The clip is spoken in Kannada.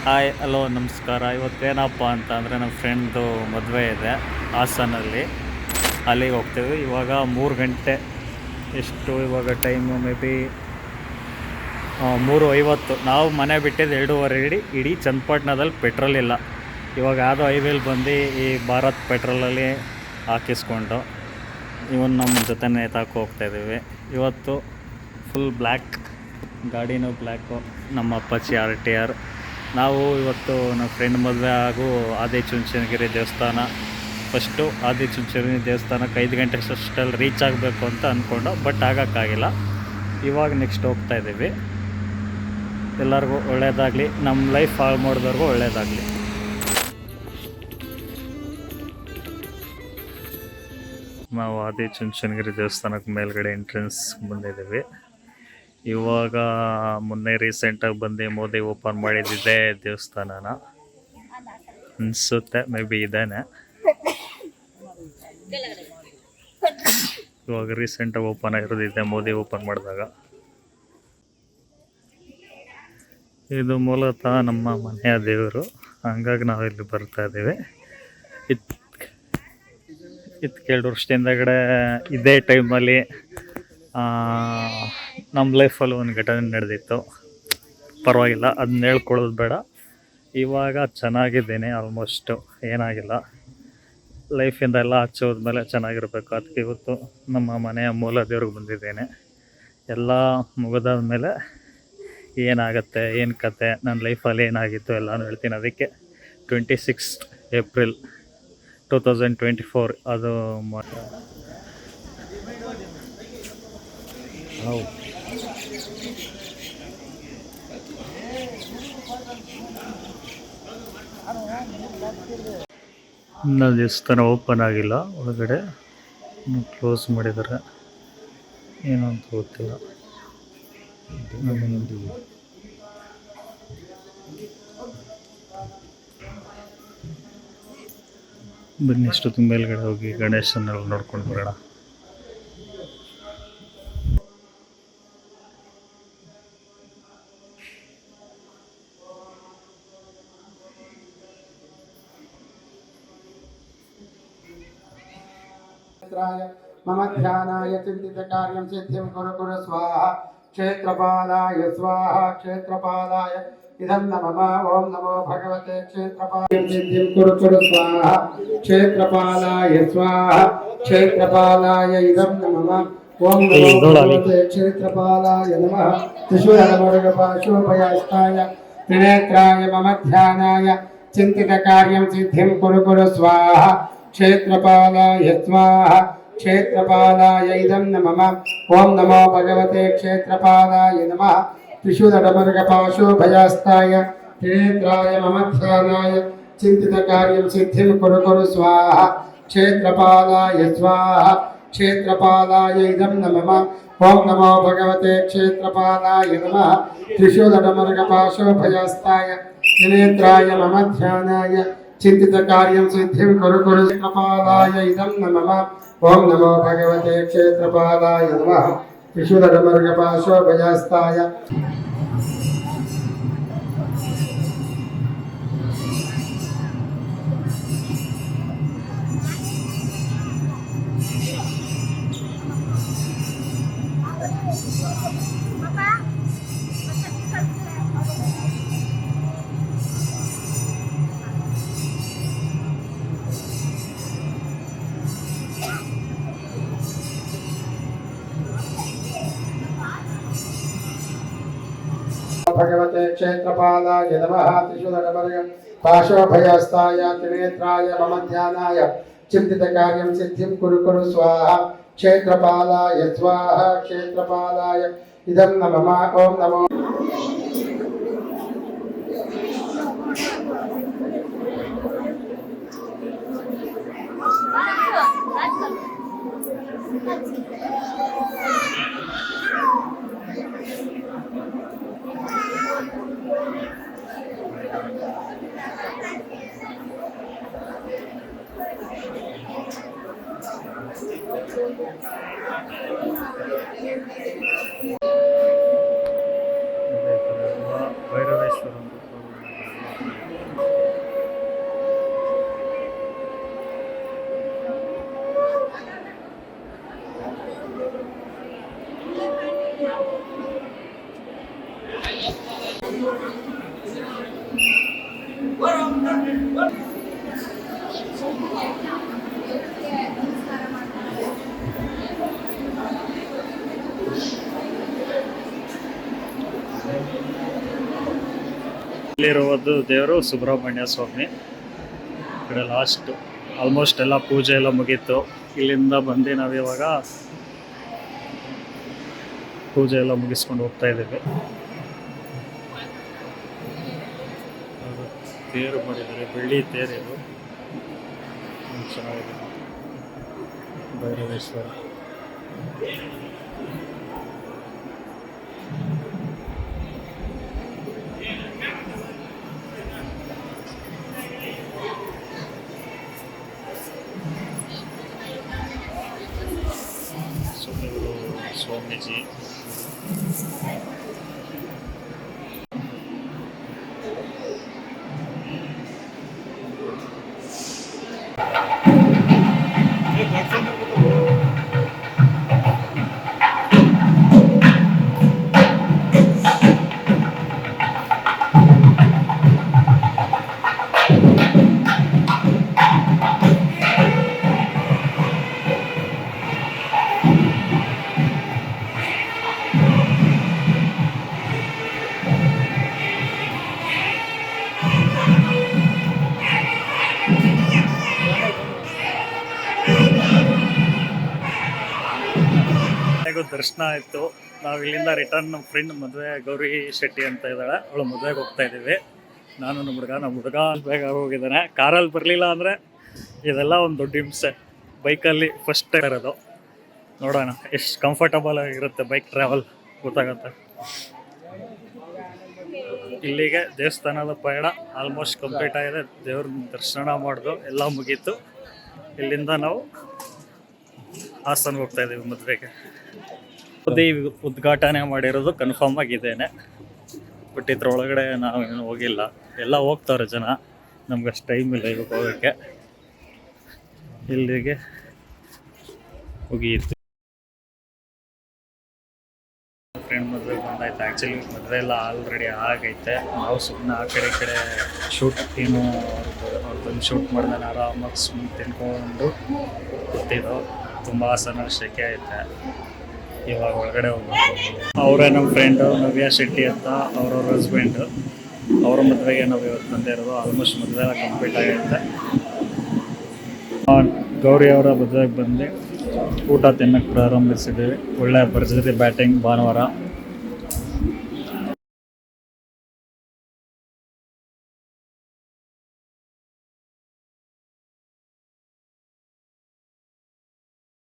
ಹಾಯ್ ಹಲೋ ನಮಸ್ಕಾರ. ಇವತ್ತೇನಪ್ಪ ಅಂತ ಅಂದರೆ ನಮ್ಮ ಫ್ರೆಂಡ್ದು ಮದುವೆ ಇದೆ ಹಾಸನಲ್ಲಿ. ಅಲ್ಲಿಗೆ ಹೋಗ್ತೇವೆ. ಇವಾಗ 3 ಗಂಟೆ, ಎಷ್ಟು ಇವಾಗ ಟೈಮು ಮೇ ಬಿ 3:50. ನಾವು ಮನೆ ಬಿಟ್ಟಿದ್ದು 2:15. ಇಡೀ ಚನ್ನಪಟ್ಟಣದಲ್ಲಿ ಪೆಟ್ರೋಲ್ ಇಲ್ಲ. ಇವಾಗ ಯಾವುದೋ ಹೈವೇಲಿ ಬಂದು ಈ ಭಾರತ್ ಪೆಟ್ರೋಲಲ್ಲಿ ಹಾಕಿಸ್ಕೊಂಡು ಇವನು ನಮ್ಮ ಜೊತೆ ನೇತಾಕಿ ಹೋಗ್ತಾಯಿದ್ದೀವಿ. ಇವತ್ತು ಫುಲ್ ಬ್ಲ್ಯಾಕ್, ಗಾಡಿನೂ ಬ್ಲ್ಯಾಕು, ನಮ್ಮ ಅಪ್ಪಾಚಿ RTR. ನಾವು ಇವತ್ತು ನಮ್ಮ ಫ್ರೆಂಡ್ ಮದುವೆ ಹಾಗೂ ಆದಿಚುಂಚನಗಿರಿ ದೇವಸ್ಥಾನ, ಫಸ್ಟು ಆದಿಚುಂಚನಗಿರಿ ದೇವಸ್ಥಾನಕ್ಕೆ 5 ಗಂಟೆ ಅಷ್ಟಲ್ಲಿ ರೀಚ್ ಆಗಬೇಕು ಅಂತ ಅಂದ್ಕೊಂಡು, ಬಟ್ ಆಗೋಕ್ಕಾಗಿಲ್ಲ. ಇವಾಗ ನೆಕ್ಸ್ಟ್ ಹೋಗ್ತಾಯಿದ್ದೀವಿ. ಎಲ್ಲರಿಗೂ ಒಳ್ಳೆಯದಾಗಲಿ, ನಮ್ಮ ಲೈಫ್ ಹಾಳು ಮಾಡಿದವ್ರಿಗೂ ಒಳ್ಳೆಯದಾಗಲಿ. ನಾವು ಆದಿಚುಂಚನಗಿರಿ ದೇವಸ್ಥಾನಕ್ಕೆ ಮೇಲ್ಗಡೆ ಎಂಟ್ರೆನ್ಸ್ ಬಂದಿದ್ದೀವಿ. ಇವಾಗ ಮೊನ್ನೆ ರೀಸೆಂಟಾಗಿ ಬಂದು ಮೋದಿ ಓಪನ್ ಮಾಡಿದ್ದಿದೆ ದೇವಸ್ಥಾನನ ಅನಿಸುತ್ತೆ, ಮೇ ಬಿ ಇದೇನೆ. ಇವಾಗ ರೀಸೆಂಟಾಗಿ ಓಪನ್ ಆಗಿರೋದಿದೆ, ಮೋದಿ ಓಪನ್ ಮಾಡಿದಾಗ. ಇದು ಮೂಲತಃ ನಮ್ಮ ಮನೆಯ ದೇವರು, ಹಂಗಾಗಿ ನಾವಿಲ್ಲಿ ಬರ್ತಾ ಇದ್ದೀವಿ. ಇದು 2 ವರ್ಷದಿಂದಗಡೆ ಇದೇ ಟೈಮಲ್ಲಿ ನಮ್ಮ ಲೈಫಲ್ಲಿ ಒಂದು ಘಟನೆ ನಡೆದಿತ್ತು. ಪರವಾಗಿಲ್ಲ, ಅದನ್ನ ಹೇಳ್ಕೊಳ್ಳೋದು ಬೇಡ. ಇವಾಗ ಚೆನ್ನಾಗಿದ್ದೀನಿ, ಆಲ್ಮೋಸ್ಟು ಏನಾಗಿಲ್ಲ. ಲೈಫಿಂದ ಎಲ್ಲ ಆಚೆ ಹೋದ್ಮೇಲೆ ಚೆನ್ನಾಗಿರಬೇಕು. ಅದಕ್ಕೆ ಇವತ್ತು ನಮ್ಮ ಮನೆಯ ಮೂಲ ದೇವ್ರಿಗೆ ಬಂದಿದ್ದೇನೆ. ಎಲ್ಲ ಮುಗಿದಾದ ಮೇಲೆ ಏನಾಗುತ್ತೆ, ಏನು ಕತೆ, ನನ್ನ ಲೈಫಲ್ಲಿ ಏನಾಗಿತ್ತು ಎಲ್ಲನೂ ಹೇಳ್ತೀನಿ. ಅದಕ್ಕೆ 26 ಏಪ್ರಿಲ್ 2024 ಅದು ಇನ್ನೂ ದೇವಸ್ಥಾನ ಓಪನ್ ಆಗಿಲ್ಲ, ಒಳಗಡೆ ಕ್ಲೋಸ್ ಮಾಡಿದ್ದಾರೆ, ಏನು ಅಂತ ಗೊತ್ತಿಲ್ಲ. ಬನ್ನಿ ಅಷ್ಟೊತ್ತು ಮೇಲ್ಗಡೆ ಹೋಗಿ ಗಣೇಶನ್ನೆಲ್ಲ ನೋಡ್ಕೊಂಡು ಬರೋಣ. मम ध्यानाय चिंतित कार्यं सिद्धिं कुरु कुरु स्वाहा. क्षेत्रपालाय स्वाहा. क्षेत्रपालाय इदं नमः. ओम नमो भगवते क्षेत्रपालाय सिद्धिं कुरु कुरु स्वाहा. क्षेत्रपालाय स्वाहा. क्षेत्रपालाय इदं नमः. ओम नमो भगवते क्षेत्रपालाय नमः. त्रिशूलमृगपाशोभयास्ताय त्रिनेत्राय मम ध्यानाय चिंतित कार्यं सिद्धिं कुरु कुरु स्वाहा. क्षेत्रपालाय स्वाहा. क्षेत्रपालाय इदं नमः. ओम नमो भगवते क्षेत्रपालाय नमः. त्रिशूलमृगपाशोभयास्ताय त्रिनेत्राय मम ध्यानाय चिंतित कार्यं सिद्धिं कुरु कुरु स्वाहा. क्षेत्रपालाय स्वाहा. क्षेत्रपालाय इदं नमः. ओम नमो भगवते क्षेत्रपालाय नमः. त्रिशूलमृगपाशोभयास्ताय त्रिनेत्राय मम ध्यानाय चिंतित कार्यं सिद्धिं कुरु कुरु क्षेत्रपालाय इदं नमः. ओम नमो भगवते क्षेत्रपालाय नमः. त्रिशूलमृगपाशोभयास्ताय भगवते क्षेत्रपालाय नमः. त्रिशूलमृगपाशोभयास्ताय त्रिनेत्राय मम ध्यानाय चिंतित कार्यं सिद्धिं कुरु कुरु स्वाहा. क्षेत्रपालाय स्वाहा. क्षेत्रपालाय इदं नमः. ओम नमो ಭೈರವೇಶ್ವರ ಇಲ್ಲಿರುವುದು ದೇವರು ಸುಬ್ರಹ್ಮಣ್ಯ ಸ್ವಾಮಿ. ಈ ಕಡೆ ಲಾಸ್ಟ್ ಆಲ್ಮೋಸ್ಟ್ ಎಲ್ಲ ಪೂಜೆ ಎಲ್ಲ ಮುಗೀತು. ಇಲ್ಲಿಂದ ಬಂದು ನಾವಿವಾಗ ಪೂಜೆ ಎಲ್ಲ ಮುಗಿಸ್ಕೊಂಡು ಹೋಗ್ತಾ ಇದ್ದೀವಿ. ತೇರು ಮಾಡಿದ್ದಾರೆ, ಬೆಳ್ಳಿ ತೇರಿದು ಚೆನ್ನಾಗಿದೆ. ಭೈರವೇಶ್ವರ ಸ್ವಾಮೀಜಿ. ದರ್ಶನ ಆಯಿತು. ನಾವು ಇಲ್ಲಿಂದ ರಿಟರ್ನ್ ನಮ್ಮ ಫ್ರೆಂಡ್ ಮದುವೆ ಗೌರಿ ಶೆಟ್ಟಿ ಅಂತ ಇದ್ದಾಳೆ, ಅವಳು ಮದುವೆಗೆ ಹೋಗ್ತಾ ಇದ್ದೀವಿ. ನಾನು ನಮ್ಮ ಹುಡುಗ ಬೇಗ ಹೋಗಿದ್ದಾನೆ. ಕಾರಲ್ಲಿ ಬರಲಿಲ್ಲ ಅಂದರೆ ಇದೆಲ್ಲ ಒಂದು ದೊಡ್ಡ ಹಿಂಸೆ. ಬೈಕಲ್ಲಿ ಫಸ್ಟ್ ಇರೋದು, ನೋಡೋಣ ಎಷ್ಟು ಕಂಫರ್ಟಬಲ್ ಆಗಿರುತ್ತೆ ಬೈಕ್ ಟ್ರಾವೆಲ್, ಗೊತ್ತಾಗುತ್ತೆ. ಇಲ್ಲಿಗೆ ದೇವಸ್ಥಾನದ ಪಯಣ ಆಲ್ಮೋಸ್ಟ್ ಕಂಪ್ಲೀಟ್ ಆಗಿದೆ. ದೇವ್ರ ದರ್ಶನ ಮಾಡಿದು ಎಲ್ಲ ಮುಗೀತು. ಇಲ್ಲಿಂದ ನಾವು ಹಾಸನ್ಗೆ ಹೋಗ್ತಾ ಇದ್ದೀವಿ ಮದುವೆಗೆ. ಉದ್ಘಾಟನೆ ಮಾಡಿರೋದು ಕನ್ಫರ್ಮ್ ಆಗಿದ್ದೇನೆ, ಬಟ್ ಇದ್ರೊಳಗಡೆ ನಾವೇನು ಹೋಗಿಲ್ಲ. ಎಲ್ಲ ಹೋಗ್ತಾರೆ ಜನ, ನಮ್ಗೆ ಅಷ್ಟು ಟೈಮ್ ಇಲ್ಲ ಇವಾಗ ಹೋಗೋಕ್ಕೆ. ಇಲ್ಲಿಗೆ ಹೋಗಿತ್ತು. ಫ್ರೆಂಡ್ ಮದುವೆಗೆ ಬಂದಾಯ್ತು. ಆ್ಯಕ್ಚುಲಿ ಮದುವೆ ಎಲ್ಲ ಆಲ್ರೆಡಿ ಆಗೈತೆ. ನಾವು ಸುಮ್ಮನೆ ಆ ಕಡೆ ಈ ಕಡೆ ಶೂಟ್ ಏನು ಅವ್ರು ಬಂದು ಶೂಟ್ ಮಾಡ್ದೆ ಆರಾಮಾಗಿ ಸುಮ್ಮನೆ ತಿನ್ಕೊಂಡು ಕೂತಿದ್ದು. ತುಂಬ ಹಾಸನ ಶೆಕೆ ಐತೆ. ಇವಾಗ ಒಳಗಡೆ ಹೋಗ್ಬೇಕು. ಅವರೇ ನಮ್ಮ ಫ್ರೆಂಡು ನವ್ಯ ಶೆಟ್ಟಿ ಅಂತ, ಅವ್ರವ್ರ ಹಸ್ಬೆಂಡು. ಅವ್ರ ಮದುವೆಗೆ ನಾವು ಇವತ್ತು ಬಂದಿರೋದು. ಆಲ್ಮೋಸ್ಟ್ ಮದುವೆ ಎಲ್ಲ ಕಂಪ್ಲೀಟ್ ಆಗೈತೆ. ಗೌರಿ ಅವರ ಮದುವೆಗೆ ಬಂದು ಊಟ ತಿನ್ನೋಕ್ಕೆ ಪ್ರಾರಂಭಿಸಿದ್ದೀವಿ. ಒಳ್ಳೆ ಭರ್ಜರಿ ಬ್ಯಾಟಿಂಗ್ ಭಾನುವಾರ.